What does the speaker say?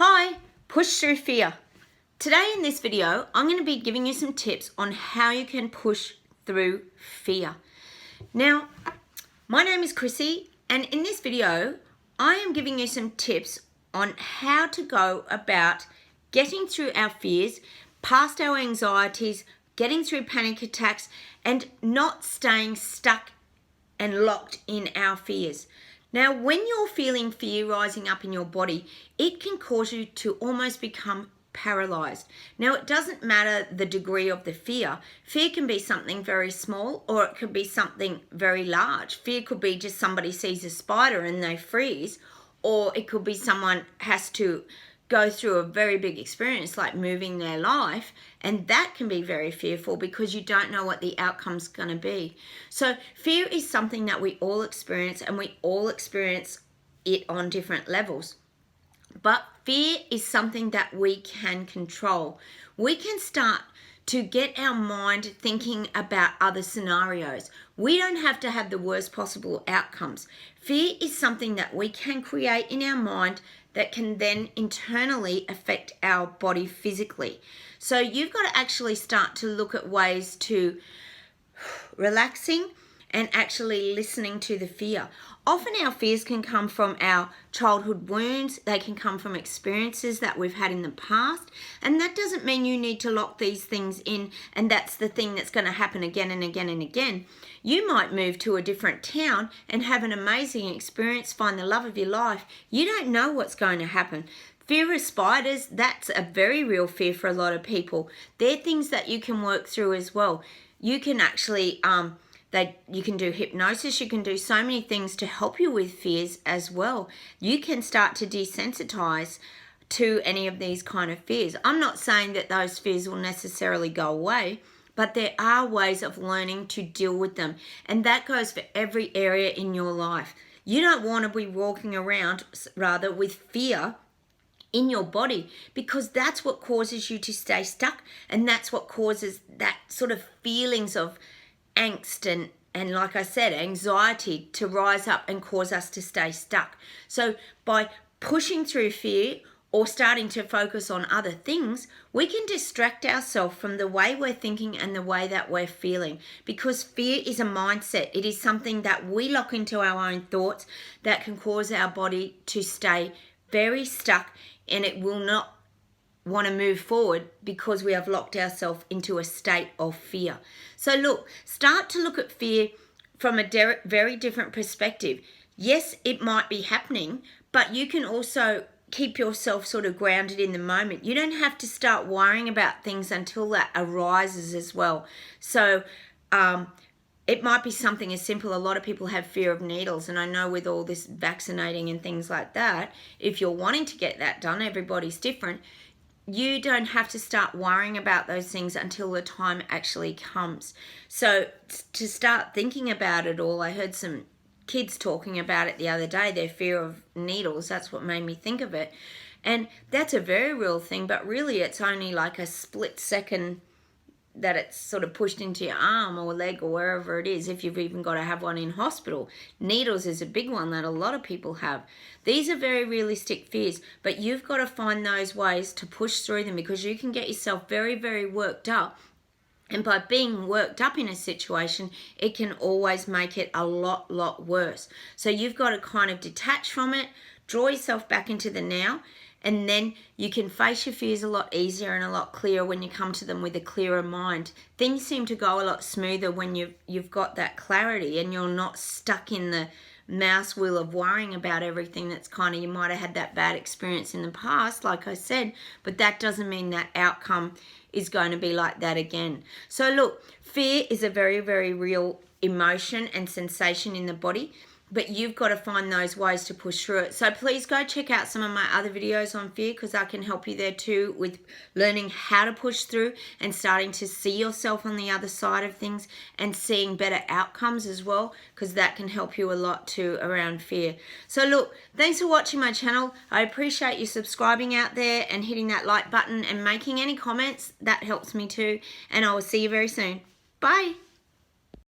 Hi, push through fear. Today in this video, I'm going to be giving you some tips on how you can push through fear. Now, my name is Chrissy, and in this video, I am giving you some tips on how to go about getting through our fears, past our anxieties, getting through panic attacks, and not staying stuck and locked in our fears. Now, when you're feeling fear rising up in your body, it can cause you to almost become paralyzed. Now, it doesn't matter the degree of the fear. Fear can be something very small, or it could be something very large. Fear could be just somebody sees a spider and they freeze, or it could be someone has to go through a very big experience like moving their life, and that can be very fearful because you don't know what the outcome's going to be. So fear is something that we all experience, and we all experience it on different levels. But fear is something that we can control. We can start to get our mind thinking about other scenarios. We don't have to have the worst possible outcomes. Fear is something that we can create in our mind that can then internally affect our body physically. So you've got to actually start to look at ways to relaxing and actually listening to the fear. Often our fears can come from our childhood wounds. They can come from experiences that we've had in the past. And that doesn't mean you need to lock these things in and that's the thing that's going to happen again and again and again. You might move to a different town and have an amazing experience, find the love of your life. You don't know what's going to happen. Fear of spiders, that's a very real fear for a lot of people. They're things that you can work through as well. You can actually you can do hypnosis, you can do so many things to help you with fears as well. You can start to desensitize to any of these kind of fears. I'm not saying that those fears will necessarily go away, but there are ways of learning to deal with them. And that goes for every area in your life. You don't want to be walking around with fear in your body, because that's what causes you to stay stuck, and that's what causes that sort of feelings of angst and like I said, anxiety to rise up and cause us to stay stuck. So by pushing through fear or starting to focus on other things, we can distract ourselves from the way we're thinking and the way that we're feeling, because fear is a mindset. It is something that we lock into our own thoughts that can cause our body to stay very stuck, and it will not want to move forward because we have locked ourselves into a state of fear. So look, start to look at fear from a very different perspective. Yes, it might be happening, but you can also keep yourself sort of grounded in the moment. You don't have to start worrying about things until that arises as well. So it might be something as simple. A lot of people have fear of needles, and I know with all this vaccinating and things like that, if you're wanting to get that done, everybody's different. You don't have to start worrying about those things until the time actually comes. So to start thinking about it all, I heard some kids talking about it the other day, their fear of needles. That's what made me think of it. And that's a very real thing, but really it's only like a split second that it's sort of pushed into your arm or leg or wherever it is, if you've even got to have one in hospital. Needles is a big one that a lot of people have. These are very realistic fears, but you've got to find those ways to push through them, because you can get yourself very, very worked up. And by being worked up in a situation, it can always make it a lot worse. So you've got to kind of detach from it, draw yourself back into the now, and then you can face your fears a lot easier and a lot clearer when you come to them with a clearer mind. Things seem to go a lot smoother when you've got that clarity and you're not stuck in the mouse wheel of worrying about everything. That's kind of, you might have had that bad experience in the past, like I said, but that doesn't mean that outcome is going to be like that again. So look, fear is a very, very real emotion and sensation in the body, but you've got to find those ways to push through it. So please go check out some of my other videos on fear, because I can help you there too with learning how to push through and starting to see yourself on the other side of things and seeing better outcomes as well, because that can help you a lot too around fear. So look, thanks for watching my channel. I appreciate you subscribing out there and hitting that like button and making any comments. That helps me too. And I will see you very soon. Bye.